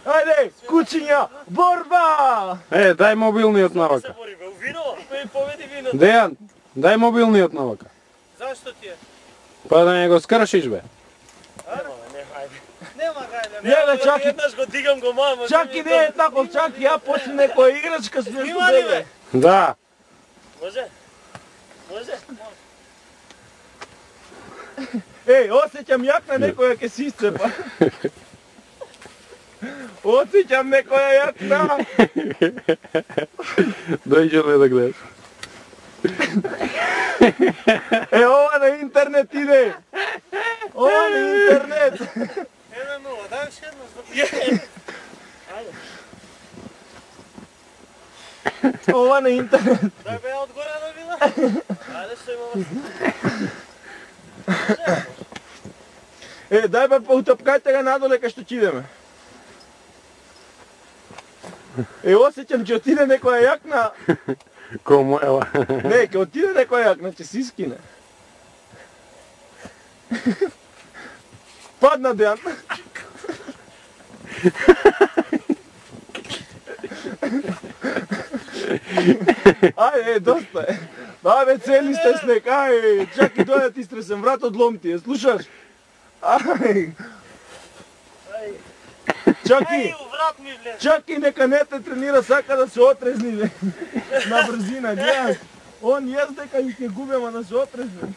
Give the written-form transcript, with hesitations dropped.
Ајде, кучиња, борба! Дај мобилниот навака. Дејан, дај мобилниот навака. Зашто ти е? Па да не го скршиш, бе. Нема гајде. Не, чаки. Еднаш го дигам го мамо. Чаки не е тако, чаки, ја почне некоја играчка смешно Има ли, бе? Да. Може? Може? Осеќам јакна некоја ке си исцепа. Осеќам некоја јакна. Дојđe ли да гледаш? Ова на интернет иде. Ова на интернет. 1-0, дай уште едно за Ајде. Ова на интернет. Дай бе одгоре да била. Ајде што имаме. Дај бе поутапкајте га надоле кај што ќе идеме. Осеќам ќе отиде некоја јакна. Кому ела? Не, ќе отиде некоја јакна, ќе се искине. Падна Дејан. Ајде, доста е. Да, бе, цели сте снег, ај, чаки дојат истресен врат од лом ти е, слушаш? Ај. Чаки, чаки нека не те тренира, сака да се отрезни, бе. На брзина, гледаш. Он јас дека ќе губим, а да се отрезни.